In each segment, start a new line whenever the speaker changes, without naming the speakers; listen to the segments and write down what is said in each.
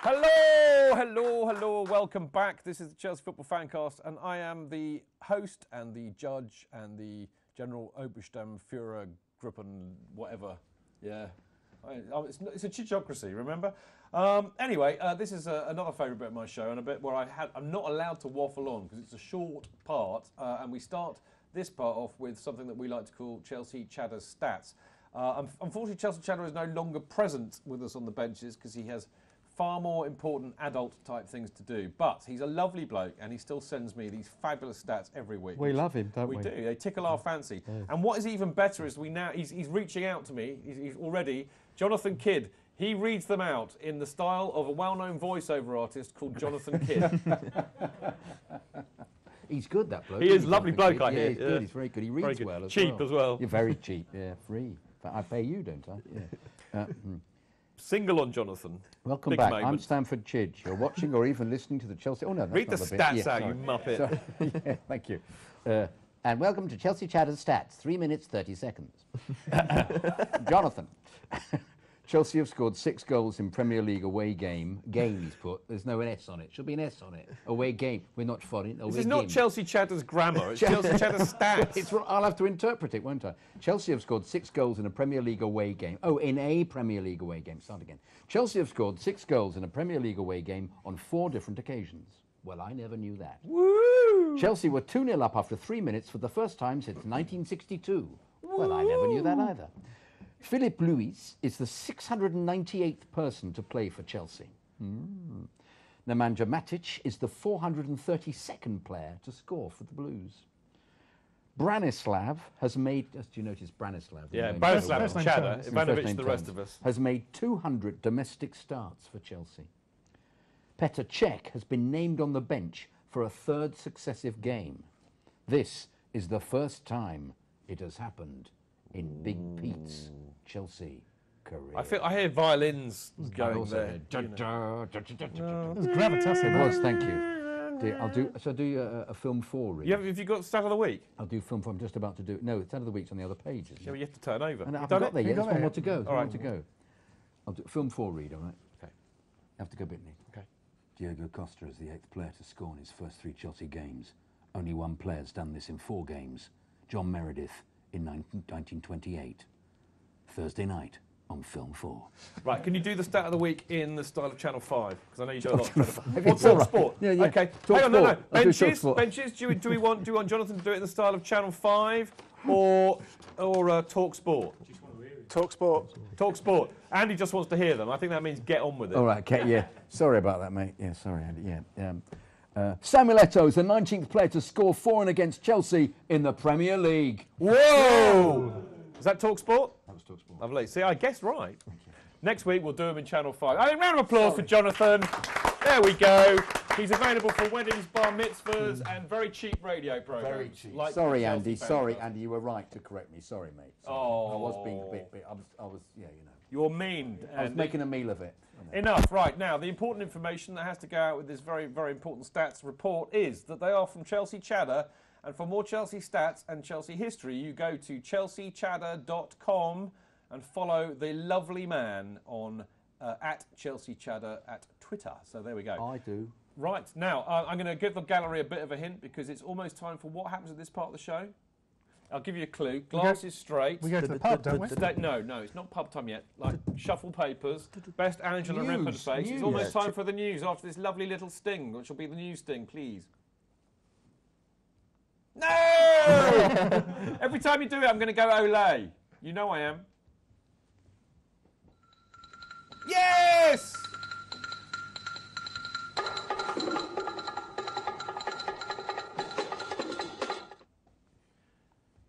Hello, welcome back. This is the Chelsea Football FanCast, and I am the host and the judge and the General Obersturmführer Gruppen, whatever. Yeah, it's a chidgeocracy, remember? Anyway, this is another favourite bit of my show, and a bit where I'm not allowed to waffle on because it's a short part, and we start this part off with something that we like to call Chelsea Chadder's Stats. Unfortunately, Chelsea Chadder is no longer present with us on the benches because he has far more important adult-type things to do. But he's a lovely bloke, and he still sends me these fabulous stats every week.
We love him, don't we?
We do. They tickle our fancy. Yeah. And what is even better is he's reaching out to me. He's already, Jonathan Kydd. He reads them out in the style of a well-known voiceover artist called Jonathan Kydd.
He's good, that bloke.
He is a lovely bloke, I hear.
Yeah, he's good. He's very good. He reads well as well.
Cheap as well.
You're very cheap, yeah, free. But I pay you, don't I? Yeah.
Single on Jonathan.
Welcome
Big
back.
moment.
I'm Stamford Chidge. You're watching or even listening to the Chelsea... Oh, no, that's
read the
not
stats out, you muppet.
Sorry. Yeah, thank you. And welcome to Chelsea Chadder's Stats. 3 minutes, 30 seconds. Jonathan. Chelsea have scored 6 goals in Premier League away game. Game, he's put. There's no S on it. Should be an S on it. Away game. We're not foreign.
This is not Chelsea Chadder's grammar. It's Chelsea Chadder's stats.
I'll have to interpret it, won't I? Chelsea have scored 6 goals in a Premier League away game. Oh, in a Premier League away game. Start again. Chelsea have scored 6 goals in a Premier League away game on 4 different occasions. Well, I never knew that.
Woo!
Chelsea were 2-0 up after 3 minutes for the first time since 1962. Well, I never knew that either. Philippe Luis is the 698th person to play for Chelsea. Nemanja Matic is the 432nd player to score for the Blues. Branislav has made... Do you notice Branislav?
Yeah, Branislav, Chadder, Ivanovic, the rest of us.
Has made 200 domestic starts for Chelsea. Pt.6 has been named on the bench for a 3rd successive game. This is the first time it has happened in Big Pete's Chelsea career.
I hear violins going there.
It was gravitas.
It was, thank you. I'll do a film 4 read.
Have you got Stat of the Week?
I'll do film 4. I'm just about to do... No, Stat of the Week's on the other page.
Yeah, well, you have to turn over.
I've got there, yeah. There's one more to go.
All right.
To go. I'll do film 4 read, all right?
Okay.
You have to go, Bitney.
Okay.
Diego Costa is the 8th player to score in his first 3 Chelsea games. Only one player's done this in 4 games. John Meredith in 1928. Thursday night on Film 4.
Right, can you do the Stat of the Week in the style of Channel 5? Because I know you do a lot of
What's
Talk Sport?
Yeah, yeah.
Okay.
Talk
Hang on, no.
Sport.
Benches. Do we want Jonathan to do it in the style of Channel 5 or Talk Sport?
Talk Sport.
Talk Sport. Andy just wants to hear them. I think that means get on with it.
All right, okay, yeah. Sorry about that, mate. Yeah, sorry, Andy. Yeah. Samuel Eto'o is the 19th player to score for and against Chelsea in the Premier League.
Whoa! Is that Talk Sport?
That was Talk Sport.
Lovely. See, I guessed right. Next week we'll do him in Channel 5. A round of applause for Jonathan. There we go. He's available for weddings, bar mitzvahs, and very cheap radio programs.
Very cheap.
Like
Sorry, Andy. Sorry, Andy. You were right to correct me. Sorry, mate. Sorry.
Oh.
I was being a bit. I was. Yeah, you know.
You're mean.
I was making a meal of it.
Enough. Right, now, the important information that has to go out with this very, very important stats report is that they are from Chelsea Chadder. And for more Chelsea stats and Chelsea history, you go to chelseachadder.com and follow the lovely man on at Chelsea Chadder at Twitter. So there we go.
I do.
Right, now, I'm going to give the gallery a bit of a hint because it's almost time for what happens at this part of the show. I'll give you a clue. Glasses straight.
We go to the pub, don't we?
No, it's not pub time yet. Like, shuffle papers. Best Angela Rippon face. It's almost time for the news after this lovely little sting, which will be the news sting, please. No! Every time you do it, I'm going to go Olay. You know I am. Yes!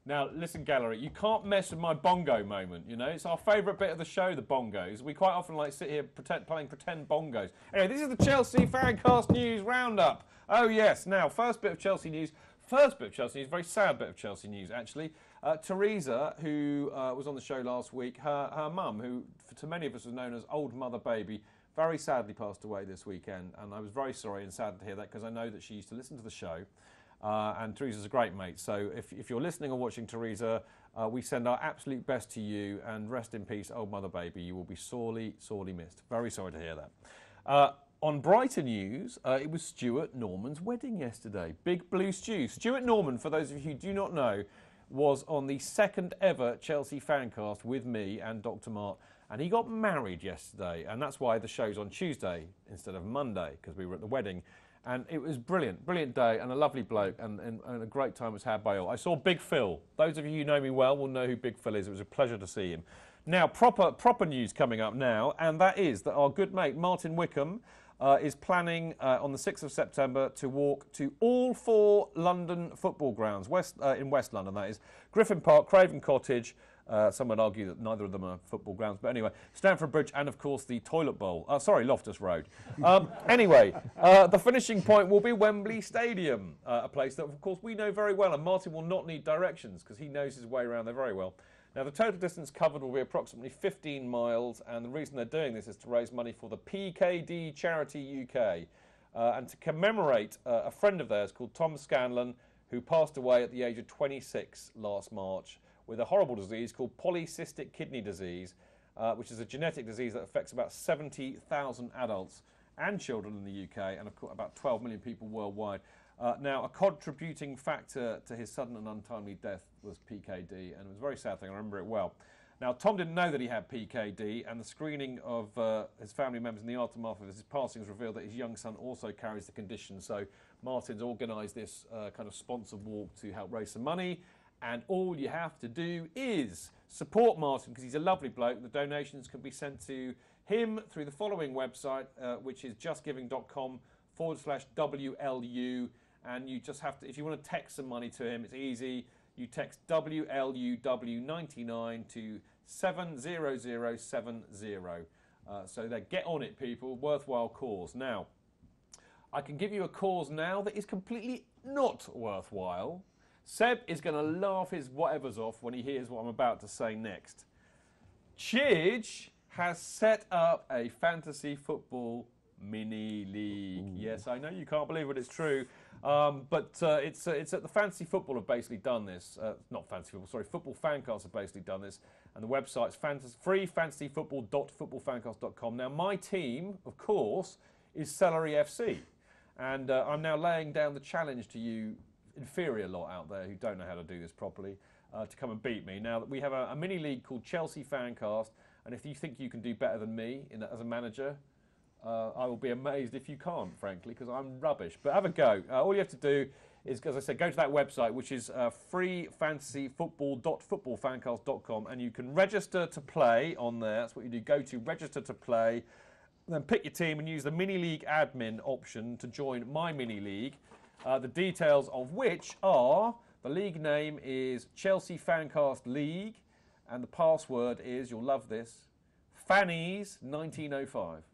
Now, listen, gallery, you can't mess with my bongo moment, you know? It's our favourite bit of the show, the bongos. We quite often like sit here playing pretend bongos. Anyway, this is the Chelsea FanCast News Roundup. Oh, yes. Now, first bit of Chelsea news, very sad bit of Chelsea news, actually. Teresa, who was on the show last week, her mum, who to many of us was known as Old Mother Baby, very sadly passed away this weekend. And I was very sorry and sad to hear that because I know that she used to listen to the show. And Teresa's a great mate, so if you're listening or watching Teresa, we send our absolute best to you, and rest in peace, Old Mother Baby. You will be sorely, sorely missed. Very sorry to hear that. On brighter news, it was Stuart Norman's wedding yesterday. Big Blue Stew. Stuart Norman, for those of you who do not know, was on the second ever Chelsea Fancast with me and Dr. Mart, and he got married yesterday, and that's why the show's on Tuesday instead of Monday, because we were at the wedding. And it was brilliant day, and a lovely bloke, and a great time was had by all. I saw Big Phil. Those of you who know me well will know who Big Phil is. It was a pleasure to see him. Now, proper news coming up now, and that is that our good mate Martin Wickham is planning on the 6th of September to walk to all 4 London football grounds, in West London, that is, Griffin Park, Craven Cottage. Some would argue that neither of them are football grounds, but anyway, Stamford Bridge and, of course, the Toilet Bowl. Loftus Road. Anyway, the finishing point will be Wembley Stadium, a place that, of course, we know very well, and Martin will not need directions because he knows his way around there very well. Now, the total distance covered will be approximately 15 miles, and the reason they're doing this is to raise money for the PKD Charity UK, and to commemorate a friend of theirs called Tom Scanlon, who passed away at the age of 26 last March, with a horrible disease called polycystic kidney disease, which is a genetic disease that affects about 70,000 adults and children in the UK, and of course about 12 million people worldwide. Now, a contributing factor to his sudden and untimely death was PKD, and it was a very sad thing. I remember it well. Now, Tom didn't know that he had PKD, and the screening of his family members in the aftermath of his passing has revealed that his young son also carries the condition. So Martin's organised this kind of sponsored walk to help raise some money. And all you have to do is support Martin, because he's a lovely bloke. The donations can be sent to him through the following website, which is justgiving.com/WLU. And you just have to, if you want to text some money to him, it's easy. You text WLUW99 to 70070. So get on it, people. Worthwhile cause. Now, I can give you a cause now that is completely not worthwhile. Seb is going to laugh his whatevers off when he hears what I'm about to say next. Chidge has set up a fantasy football mini league. Ooh. Yes, I know you can't believe it, it's true. But it's at the Fantasy Football have basically done this. Not Fantasy Football, sorry, Football Fancast have basically done this. And the website's freefantasyfootball.footballfancast.com. Now, my team, of course, is Celery FC. And I'm now laying down the challenge to you inferior lot out there who don't know how to do this properly, to come and beat me. Now, we have a mini league called Chelsea Fancast, and if you think you can do better than me as a manager, I will be amazed if you can't, frankly, because I'm rubbish. But have a go. All you have to do is, as I said, go to that website, which is freefantasyfootball.footballfancast.com, and you can register to play on there. That's what you do. Go to register to play, then pick your team and use the mini league admin option to join my mini league. The details of which are, the league name is Chelsea Fancast League, and the password is, you'll love this, Fannies 1905.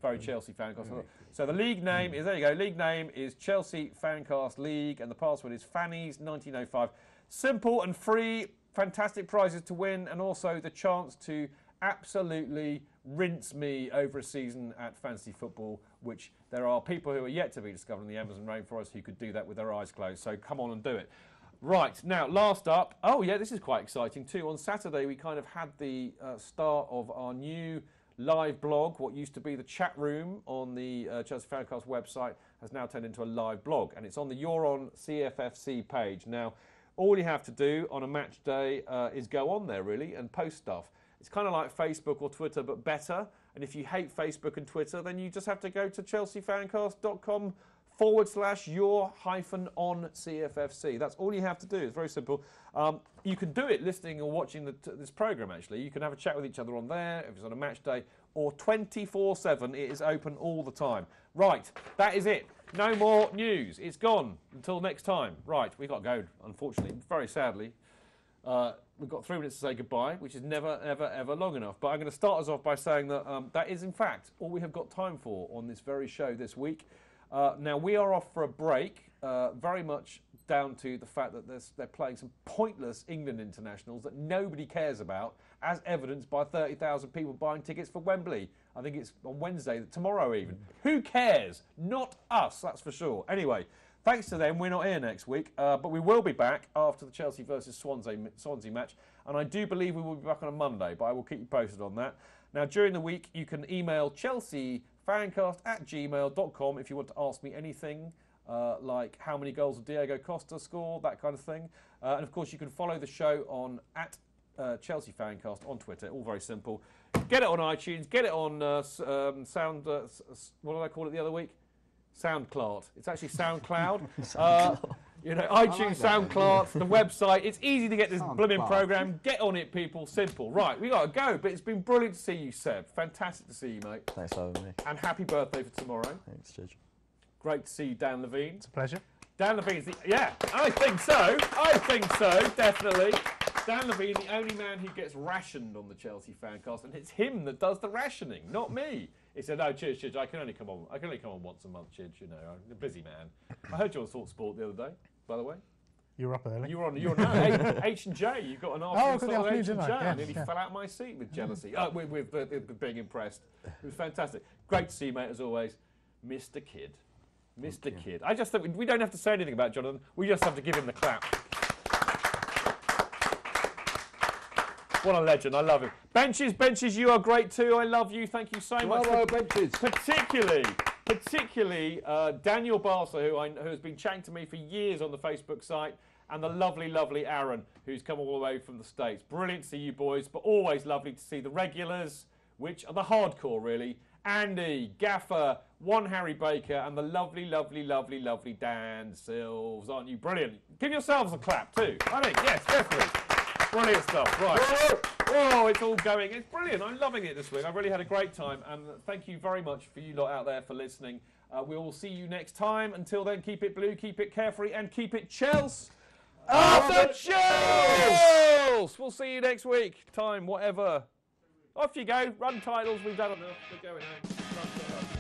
Very Chelsea Fancast. So the league name is, there you go, league name is Chelsea Fancast League, and the password is Fannies 1905. Simple and free, fantastic prizes to win, and also the chance to absolutely rinse me over a season at fantasy football, which there are people who are yet to be discovered in the Amazon rainforest who could do that with their eyes closed. So come on and do it. Right, now, last up, oh yeah, this is quite exciting too. On Saturday, we kind of had the start of our new live blog. What used to be the chat room on the Chelsea Fancast website has now turned into a live blog, and it's on the You're On CFFC page. Now, all you have to do on a match day is go on there, really, and post stuff. It's kind of like Facebook or Twitter, but better. And if you hate Facebook and Twitter, then you just have to go to chelseafancast.com/your-on-CFFC. That's all you have to do. It's very simple. You can do it listening or watching this programme, actually. You can have a chat with each other on there, if it's on a match day, or 24/7. It is open all the time. Right, that is it. No more news. It's gone until next time. Right, we've got to go, unfortunately, very sadly. We've got 3 minutes to say goodbye, which is never, ever, ever long enough. But I'm going to start us off by saying that that is, in fact, all we have got time for on this very show this week. Now, we are off for a break, very much down to the fact that they're playing some pointless England internationals that nobody cares about, as evidenced by 30,000 people buying tickets for Wembley. I think it's on Wednesday, tomorrow even. Who cares? Not us, that's for sure. Anyway, thanks to them, we're not here next week, but we will be back after the Chelsea versus Swansea match, and I do believe we will be back on a Monday, but I will keep you posted on that. Now, during the week, you can email Chelsea fancast@gmail.com if you want to ask me anything, like how many goals did Diego Costa score, that kind of thing. And of course, you can follow the show on Chelsea Fancast on Twitter. All very simple. Get it on iTunes. Get it on Sound. What did I call it the other week? SoundCloud. It's actually SoundCloud. iTunes, SoundCloud, the website. It's easy to get this blooming programme. Get on it, people. Simple. Right, we got to go, but it's been brilliant to see you, Seb. Fantastic to see you, mate.
Thanks for having me.
And happy birthday for tomorrow.
Thanks, Chidge.
Great to see you, Dan Levine.
It's a pleasure.
Dan Levine's I think so, definitely. Dan Levine, the only man who gets rationed on the Chelsea Fancast, and it's him that does the rationing, not me. He said, "No, Chidge, I can only come on once a month, Chidge. I'm a busy man." I heard you on Salt Sport the other day, by the way.
You were up early.
You're on H&J. You got an afternoon
got the
H&J.
afternoon,
I nearly fell out of my seat with jealousy, with being impressed. It was fantastic. Great to see you, mate, as always, Mr. Kydd. Mr. Kydd. I just think we don't have to say anything about Jonathan. We just have to give him the clap. What a legend. I love him. Benches, you are great too. I love you. Thank you so much.
Bravo, Benches.
Particularly Daniel Barcer, who has been chatting to me for years on the Facebook site, and the lovely, lovely Aaron, who's come all the way from the States. Brilliant to see you boys, but always lovely to see the regulars, which are the hardcore, really. Andy, Gaffer, one Harry Baker, and the lovely, lovely, lovely, lovely Dan Silves. Aren't you brilliant? Give yourselves a clap too. I think, yes, definitely. Brilliant stuff. Right. Oh, it's all going. It's brilliant. I'm loving it this week. I've really had a great time. And thank you very much for you lot out there for listening. We will see you next time. Until then, keep it blue, keep it carefree, and keep it Chelsea. After Chelsea! We'll see you next week. Time, whatever. Off you go. Run titles. We've done enough. We're going home. Run titles.